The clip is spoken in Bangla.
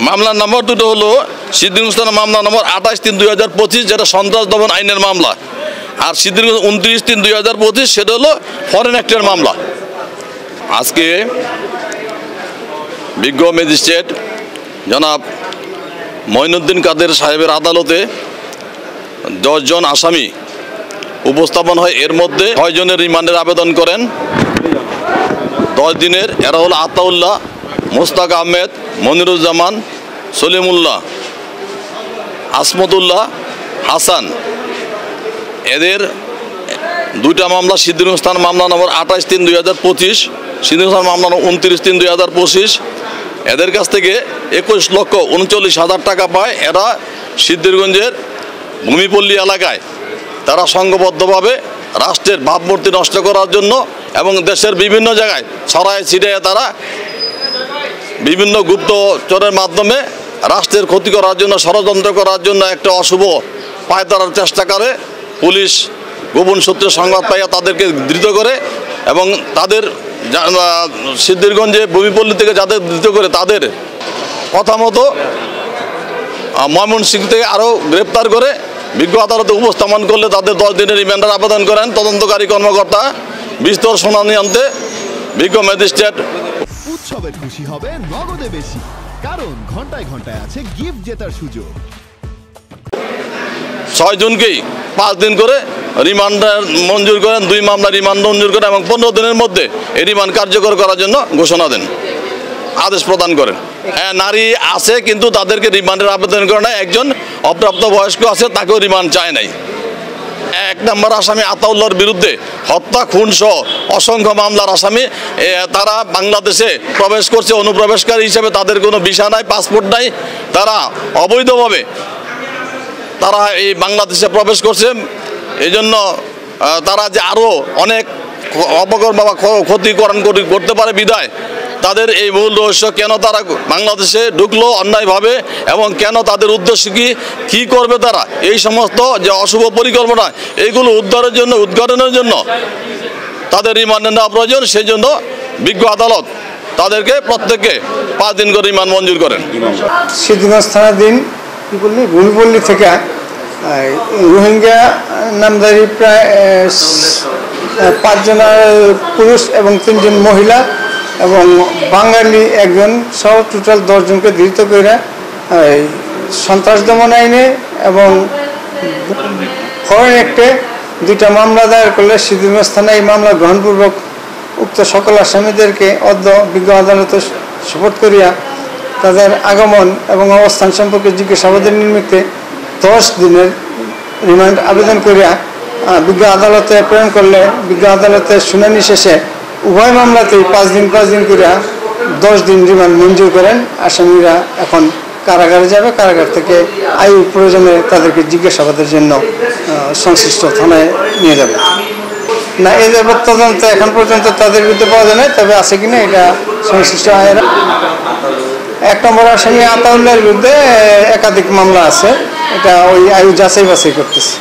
মামলার নম্বর দুটো হলো সিদ্দিকুর মামলা নম্বর 28/3/2025 যেটা সন্ত্রাস দমন আইনের মামলা, আর সিদ্দিকুর 29/3/2025 সেটা হলো ফরেন অ্যাক্টের মামলা। আজকে বিজ্ঞ ম্যাজিস্ট্রেট জনাব মঈনুদ্দিন কাদের সাহেবের আদালতে 10 জন আসামি উপস্থাপন হয়। এর মধ্যে 6 জনের রিমান্ডের আবেদন করেন 10 দিনের। এরা হলো আতাউল্লাহ, মোস্তাক আহমেদ, মনিরুজ্জামান, সলিমুল্লাহ, আসমতুল্লাহ, হাসান। এদের দুইটা মামলা সিদ্দিকুর মামলা নম্বর 28/3/2025, সিদ্দিকুর মামলা নম্বর 29/3/2025। এদের কাছ থেকে 21,39,000 টাকা পায়। এরা সিদ্ধিরগঞ্জের ভূমিপল্লী এলাকায় তারা সংঘবদ্ধভাবে রাষ্ট্রের ভাবমূর্তি নষ্ট করার জন্য এবং দেশের বিভিন্ন জায়গায় ছড়ায় ছিটিয়ে তারা বিভিন্ন গুপ্তচরের মাধ্যমে রাষ্ট্রের ক্ষতি করার জন্য, ষড়যন্ত্র করার জন্য একটা অশুভ পায়তারার চেষ্টা করে। পুলিশ গোপন সূত্রে সংবাদ পাইয়া তাদেরকে ধৃত করে এবং তাদের সিদ্ধিরগঞ্জে ভূমিপল্লী থেকে যাদের ধৃত করে তাদের কথা মতো ময়মনসিংহ থেকে আরও গ্রেপ্তার করে বিজ্ঞ আদালতে উপস্থাপন করলে তাদের 10 দিনের রিমান্ডের আবেদন করেন তদন্তকারী কর্মকর্তা। বিস্তর শুনানি আনতে বিজ্ঞ ম্যাজিস্ট্রেট। উৎসবের খুশি হবে নগদে বেশি, কারণ ঘন্টায় ঘন্টায় আছে গিফট জেতার সুযোগ। 6 জনকেই 5 দিন করে রিমান্ড মঞ্জুর করেন, 2 মামলা রিমান্ড মঞ্জুর করেন এবং 15 দিনের মধ্যে এই রিমান্ড কার্যকর করার জন্য ঘোষণা দেন, আদেশ প্রদান করেন। হ্যাঁ, নারী আছে কিন্তু তাদেরকে রিমান্ডের আবেদন করে নাই। একজন অপ্রাপ্ত বয়স্ক আছে, তাকেও রিমান্ড চায় নাই। 1 নম্বর আসামি আতাউল্লাহর বিরুদ্ধে হত্যা, খুন সহ অসংখ্য মামলার আসামি। তারা বাংলাদেশে প্রবেশ করছে অনুপ্রবেশকারী হিসেবে, তাদের কোনো ভিসা নাই, পাসপোর্ট নাই, তারা অবৈধভাবে তারা এই বাংলাদেশে প্রবেশ করছে। এই জন্য তারা যে আরও অনেক অপকর্ম বা ক্ষতিকরণ করতে পারে বিধায় তাদের এই মূল রহস্য, কেন তারা বাংলাদেশে ঢুকলো অন্যায়ভাবে এবং কেন তাদের উদ্দেশ্য কী করবে তারা, এই সমস্ত যে অশুভ পরিকল্পনা এইগুলো উদ্ঘাটনের জন্য তাদের রিমান্ডে নেওয়া প্রয়োজন। সেই জন্য বিজ্ঞ আদালত তাদেরকে প্রত্যেককে 5 দিন করে রিমান্ড মঞ্জুর করেন। সিদ্ধিগঞ্জ থানাধীন ভূমিপল্লী থেকে রোহিঙ্গা নামধারী প্রায় 5 জন পুরুষ এবং 3 জন মহিলা এবং বাঙালি 1 জন সহ টোটাল 10 জনকে ধৃত করে সন্ত্রাস দমন আইনে এবং ফরেন অ্যাক্টে 2টা মামলা দায়ের করলে সিদ্ধিগঞ্জ থানায় এই মামলা গ্রহণপূর্বক উক্ত সকল আসামিদেরকে অদ্য বিজ্ঞ আদালতে সোপর্দ করিয়া তাদের আগমন এবং অবস্থান সম্পর্কে জিজ্ঞাসাবাদের নিমিত্তে 10 দিনের রিমান্ড আবেদন করিয়া বিজ্ঞ আদালতে প্রেরণ করলে বিজ্ঞ আদালতের শুনানি শেষে উভয় মামলাতেই 5 দিন করিয়া 10 দিন রিমান্ড মঞ্জুর করেন। আসামিরা এখন কারাগারে যাবে, কারাগার থেকে আইন প্রয়োজনে তাদেরকে জিজ্ঞাসাবাদের জন্য সংশ্লিষ্ট থানায় নিয়ে যাবে। না, এই যাবৎ তদন্ত এখন পর্যন্ত তাদের বিরুদ্ধে পাওয়া যায় না, তবে আছে কিনা এটা সংশ্লিষ্ট আইন। 1 নম্বর আসামি আতাউল্লাহর বিরুদ্ধে একাধিক মামলা আছে, এটা ওই আয়ু যাচাই বাছাই করতেছে।